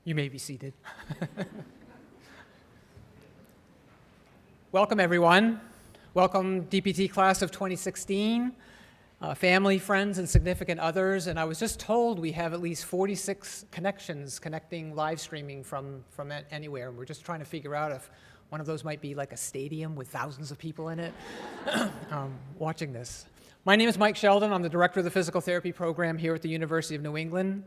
You may be seated. Welcome, everyone. Welcome, DPT class of 2016, family, friends, and significant others. And I was just told we have at least 46 connections connecting live streaming from anywhere. And we're just trying to figure out if one of those might be like a stadium with thousands of people in it watching this. My name is Mike Sheldon. I'm the director of the physical therapy program here at the University of New England.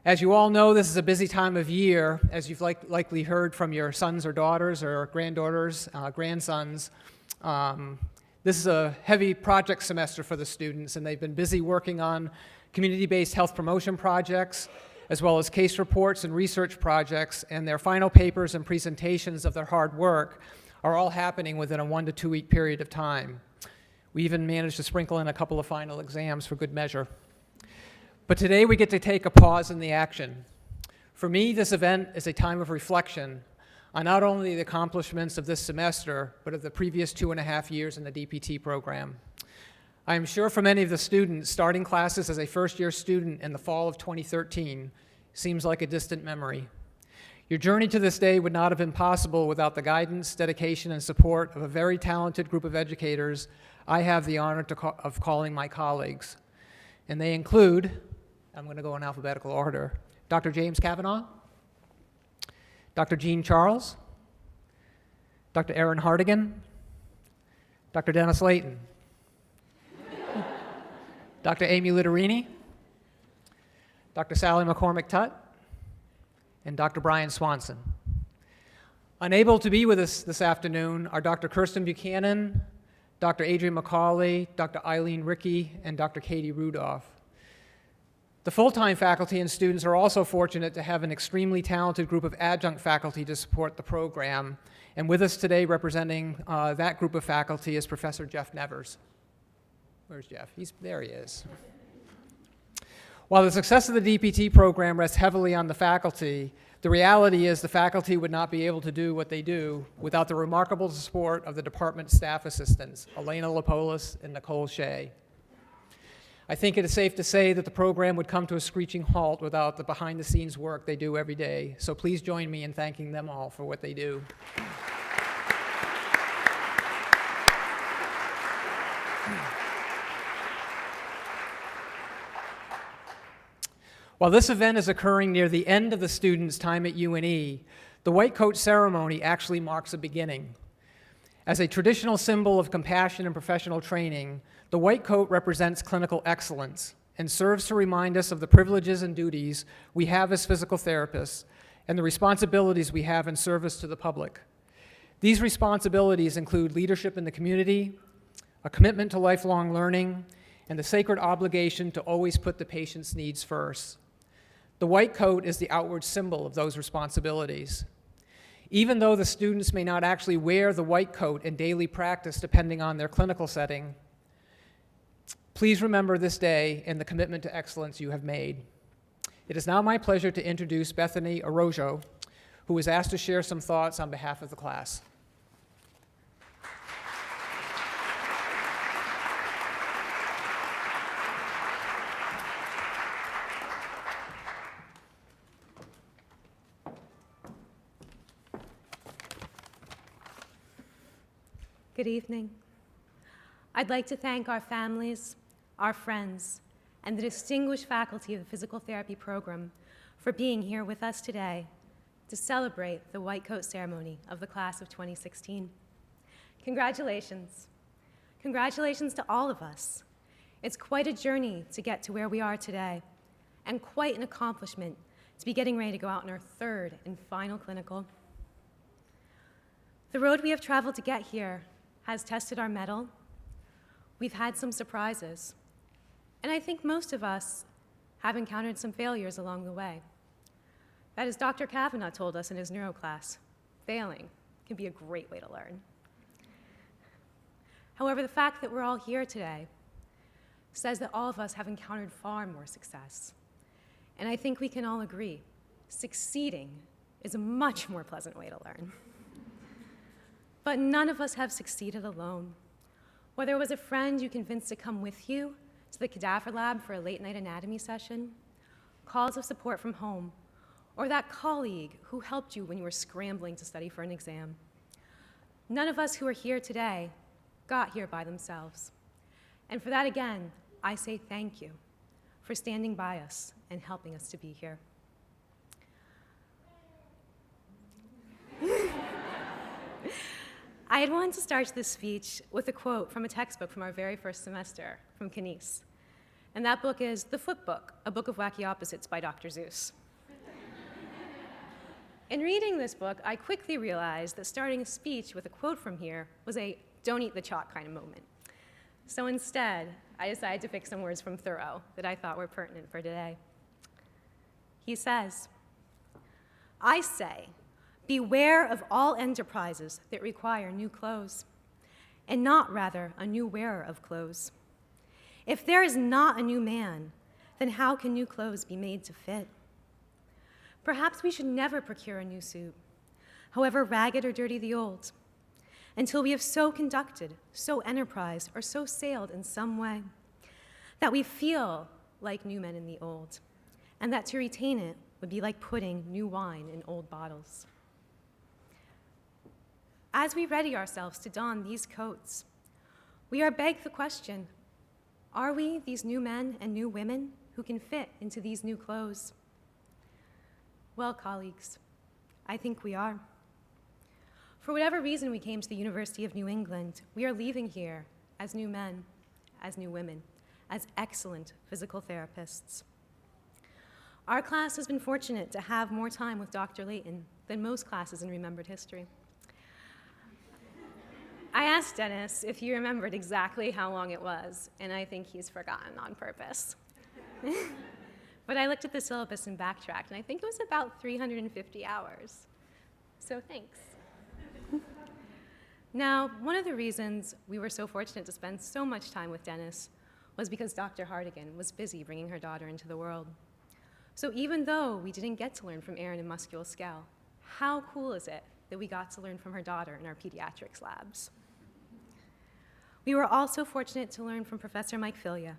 As you all know, this is a busy time of year, as you've likely heard from your sons or daughters or granddaughters, grandsons. This is a heavy project semester for the students, and they've been busy working on community-based health promotion projects, as well as case reports and research projects, and their final papers and presentations of their hard work are all happening within a 1 to 2 week period of time. We even managed to sprinkle in a couple of final exams for good measure. But today we get to take a pause in the action. For me, this event is a time of reflection on not only the accomplishments of this semester, but of the previous 2.5 years in the DPT program. I am sure for many of the students, starting classes as a first-year student in the fall of 2013 seems like a distant memory. Your journey to this day would not have been possible without the guidance, dedication, and support of a very talented group of educators I have the honor of calling my colleagues. And they include, I'm going to go in alphabetical order, Dr. James Kavanaugh, Dr. Jean Charles, Dr. Erin Hardigan, Dr. Dennis Layton, Dr. Amy Litterini, Dr. Sally McCormick-Tutt, and Dr. Brian Swanson. Unable to be with us this afternoon are Dr. Kirsten Buchanan, Dr. Adrian McCauley, Dr. Eileen Rickey, and Dr. Katie Rudolph. The full-time faculty and students are also fortunate to have an extremely talented group of adjunct faculty to support the program. And with us today representing that group of faculty is Professor Jeff Nevers. Where's Jeff? There he is. While the success of the DPT program rests heavily on the faculty, the reality is the faculty would not be able to do what they do without the remarkable support of the department staff assistants, Elena Lapolis and Nicole Shea. I think it is safe to say that the program would come to a screeching halt without the behind-the-scenes work they do every day. So please join me in thanking them all for what they do. While this event is occurring near the end of the students' time at UNE, the white coat ceremony actually marks a beginning. As a traditional symbol of compassion and professional training, the white coat represents clinical excellence and serves to remind us of the privileges and duties we have as physical therapists and the responsibilities we have in service to the public. These responsibilities include leadership in the community, a commitment to lifelong learning, and the sacred obligation to always put the patient's needs first. The white coat is the outward symbol of those responsibilities. Even though the students may not actually wear the white coat in daily practice depending on their clinical setting, please remember this day and the commitment to excellence you have made. It is now my pleasure to introduce Bethany Arrojo, who was asked to share some thoughts on behalf of the class. Good evening. I'd like to thank our families, our friends, and the distinguished faculty of the physical therapy program for being here with us today to celebrate the white coat ceremony of the class of 2016. Congratulations. Congratulations to all of us. It's quite a journey to get to where we are today, and quite an accomplishment to be getting ready to go out on our third and final clinical. The road we have traveled to get here has tested our mettle. We've had some surprises. And I think most of us have encountered some failures along the way. That, as Dr. Kavanaugh told us in his neuro class, failing can be a great way to learn. However, the fact that we're all here today says that all of us have encountered far more success. And I think we can all agree, succeeding is a much more pleasant way to learn. But none of us have succeeded alone. Whether it was a friend you convinced to come with you to the cadaver lab for a late-night anatomy session, calls of support from home, or that colleague who helped you when you were scrambling to study for an exam. None of us who are here today got here by themselves. And for that, again, I say thank you for standing by us and helping us to be here. I had wanted to start this speech with a quote from a textbook from our very first semester from Knies. And that book is The Foot Book, A Book of Wacky Opposites by Dr. Seuss. In reading this book, I quickly realized that starting a speech with a quote from here was a don't eat the chalk kind of moment. So instead, I decided to pick some words from Thoreau that I thought were pertinent for today. He says, "I say, beware of all enterprises that require new clothes, and not rather a new wearer of clothes. If there is not a new man, then how can new clothes be made to fit? Perhaps we should never procure a new suit, however ragged or dirty the old, until we have so conducted, so enterprised, or so sailed in some way that we feel like new men in the old, and that to retain it would be like putting new wine in old bottles." As we ready ourselves to don these coats, we are begged the question, are we these new men and new women who can fit into these new clothes? Well, colleagues, I think we are. For whatever reason we came to the University of New England, we are leaving here as new men, as new women, as excellent physical therapists. Our class has been fortunate to have more time with Dr. Layton than most classes in remembered history. I asked Dennis if he remembered exactly how long it was, and I think he's forgotten on purpose. But I looked at the syllabus and backtracked, and I think it was about 350 hours. So thanks. Now, one of the reasons we were so fortunate to spend so much time with Dennis was because Dr. Hartigan was busy bringing her daughter into the world. So even though we didn't get to learn from Erin and musculoskeletal, how cool is it that we got to learn from her daughter in our pediatrics labs? We were also fortunate to learn from Professor Mike Filia,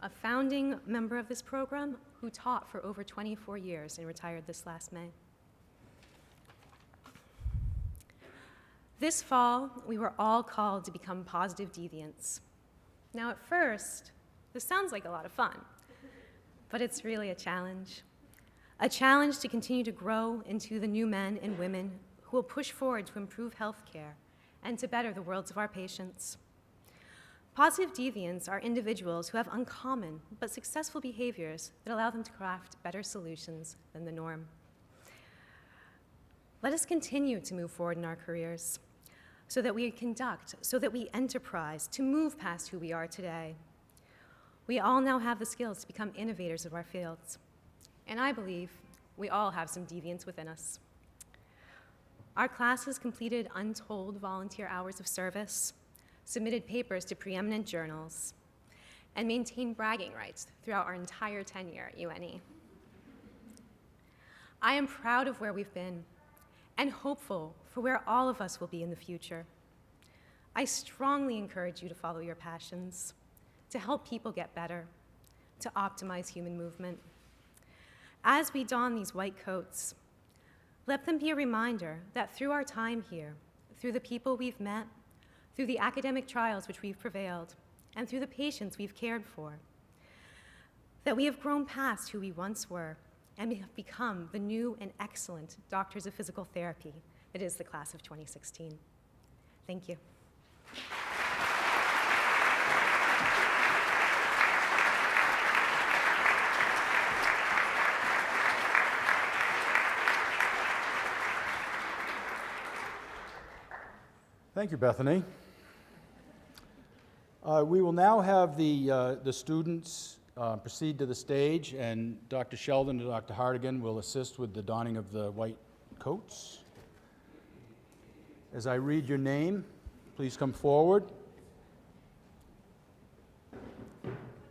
a founding member of this program who taught for over 24 years and retired this last May. This fall, we were all called to become positive deviants. Now, at first, this sounds like a lot of fun, but it's really a challenge to continue to grow into the new men and women who will push forward to improve healthcare and to better the worlds of our patients. Positive deviants are individuals who have uncommon but successful behaviors that allow them to craft better solutions than the norm. Let us continue to move forward in our careers so that we enterprise to move past who we are today. We all now have the skills to become innovators of our fields, and I believe we all have some deviants within us. Our class has completed untold volunteer hours of service, submitted papers to preeminent journals, and maintained bragging rights throughout our entire tenure at UNE. I am proud of where we've been and hopeful for where all of us will be in the future. I strongly encourage you to follow your passions, to help people get better, to optimize human movement. As we don these white coats, let them be a reminder that through our time here, through the people we've met, through the academic trials which we've prevailed, and through the patients we've cared for, that we have grown past who we once were and we have become the new and excellent doctors of physical therapy that is the class of 2016. Thank you. Thank you, Bethany. We will now have the students proceed to the stage, and Dr. Sheldon and Dr. Hartigan will assist with the donning of the white coats. As I read your name, please come forward.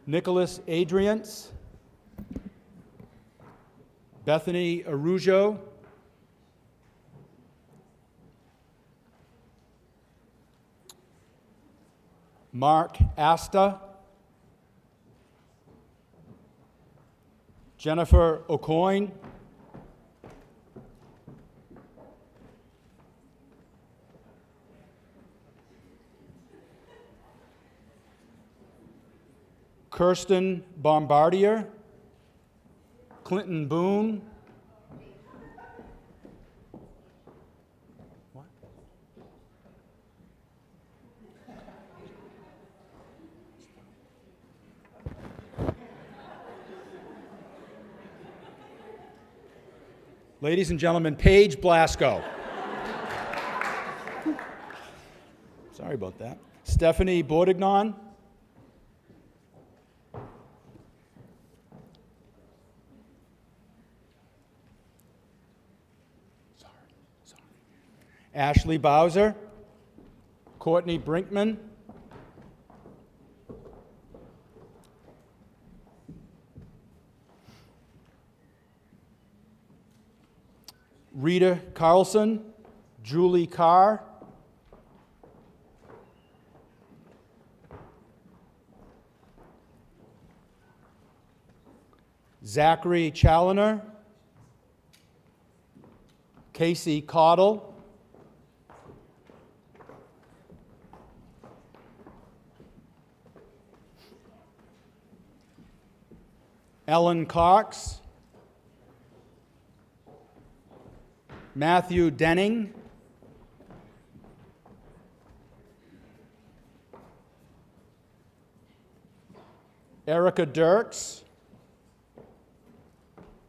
Nicholas Adriance, Bethany Arujo, Mark Asta, Jennifer O'Coin, Kirsten Bombardier, Clinton Boone, what? Ladies and gentlemen, Paige Blasco. Sorry about that. Stephanie Bordignon. Sorry. Ashley Bowser. Courtney Brinkman. Rita Carlson, Julie Carr, Zachary Challoner, Casey Cottle, Ellen Cox, Matthew Denning, Erica Dirks,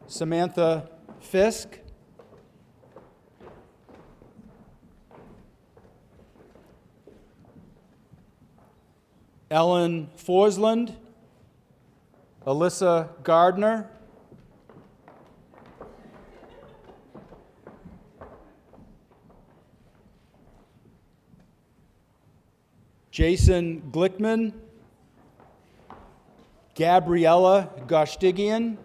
Samantha Fisk, Ellen Forsland, Alyssa Gardner, Jason Glickman, Gabriella Goshtigian,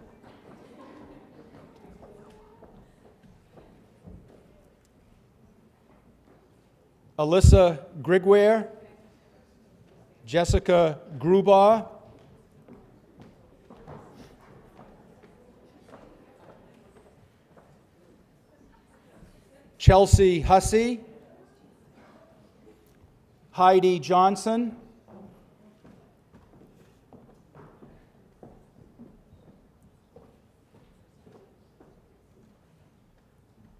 Alyssa Grigware, Jessica Grubaugh, Chelsea Hussey, Heidi Johnson,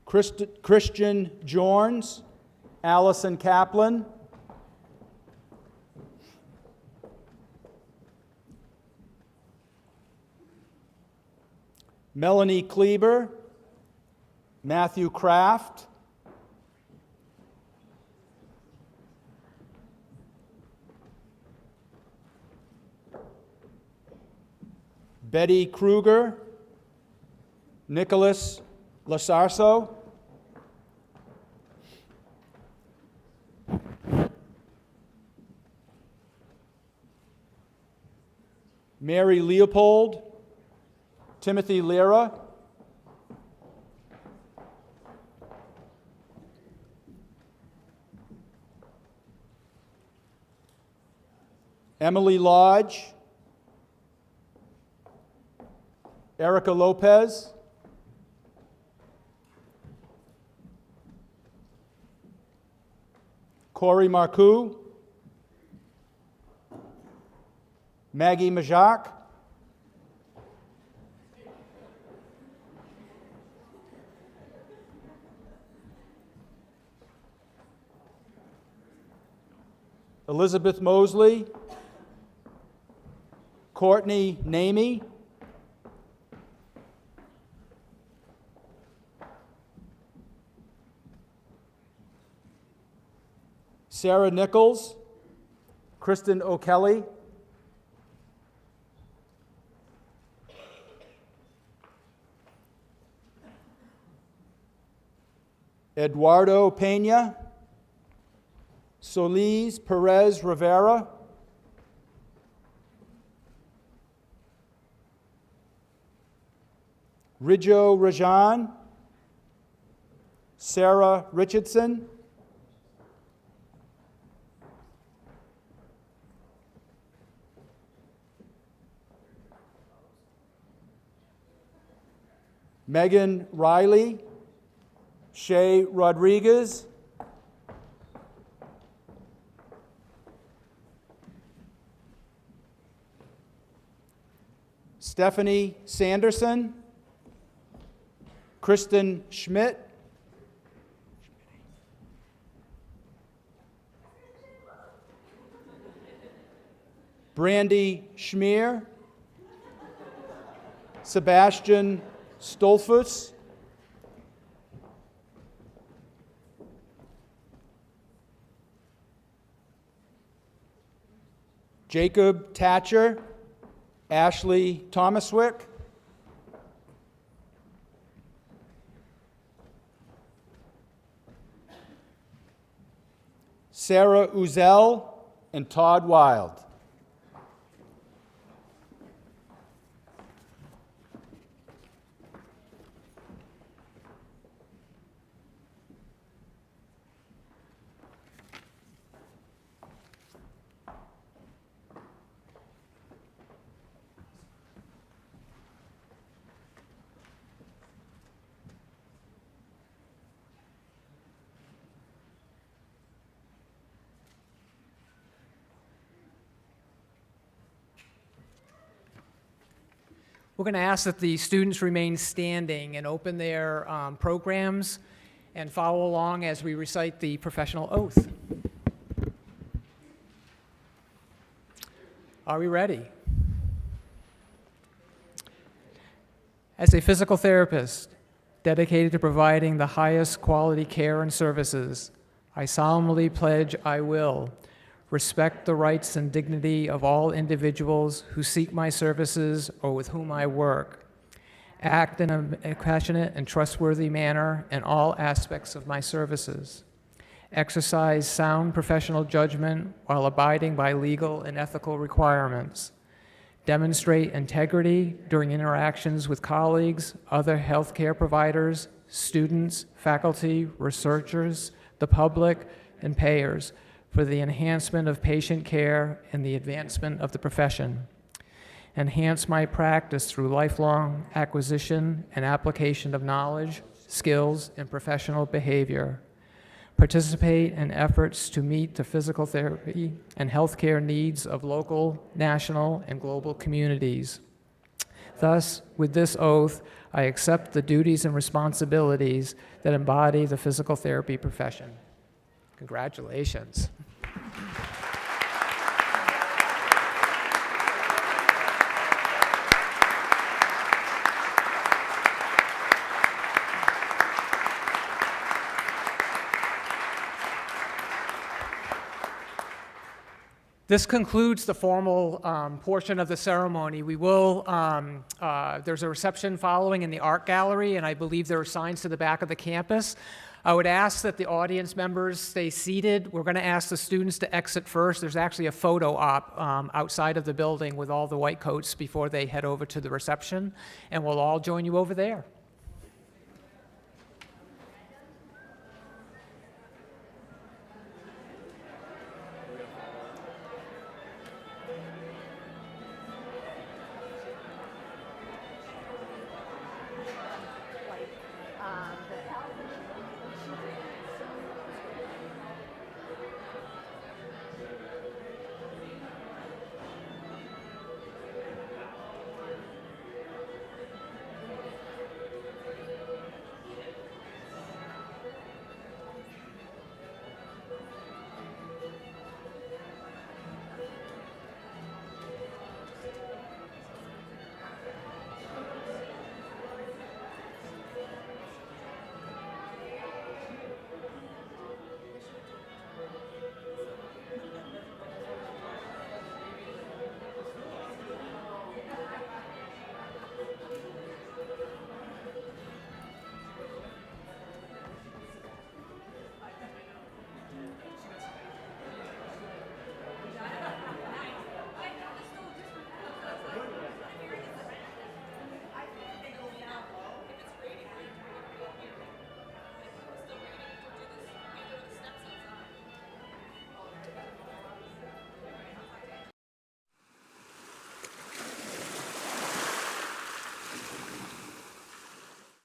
Christian Jorns, Allison Kaplan, Melanie Kleber, Matthew Kraft, Betty Kruger, Nicholas Lasarso, Mary Leopold, Timothy Lira, Emily Lodge, Erica Lopez, Corey Marcoux, Maggie Majak, Elizabeth Mosley, Courtney Namey, Sarah Nichols, Kristen O'Kelly, Eduardo Pena, Solis Perez Rivera, Rijo Rajan, Sarah Richardson, Megan Riley, Shay Rodriguez, Stephanie Sanderson, Kristen Schmidt, Brandy Schmier, Sebastian Stolfus, Jacob Tatcher, Ashley Thomaswick, Sarah Uzel, and Todd Wild. We're going to ask that the students remain standing and open their programs and follow along as we recite the professional oath. Are we ready? As a physical therapist dedicated to providing the highest quality care and services, I solemnly pledge I will respect the rights and dignity of all individuals who seek my services or with whom I work, act in a passionate and trustworthy manner in all aspects of my services, exercise sound professional judgment while abiding by legal and ethical requirements, demonstrate integrity during interactions with colleagues, other healthcare providers, students, faculty, researchers, the public, and payers, for the enhancement of patient care and the advancement of the profession. Enhance my practice through lifelong acquisition and application of knowledge, skills, and professional behavior. Participate in efforts to meet the physical therapy and healthcare needs of local, national, and global communities. Thus, with this oath, I accept the duties and responsibilities that embody the physical therapy profession. Congratulations. This concludes the formal portion of the ceremony. We will, there's a reception following in the art gallery, and I believe there are signs to the back of the campus. I would ask that the audience members stay seated. We're going to ask the students to exit first. There's actually a photo op outside of the building with all the white coats before they head over to the reception, and we'll all join you over there.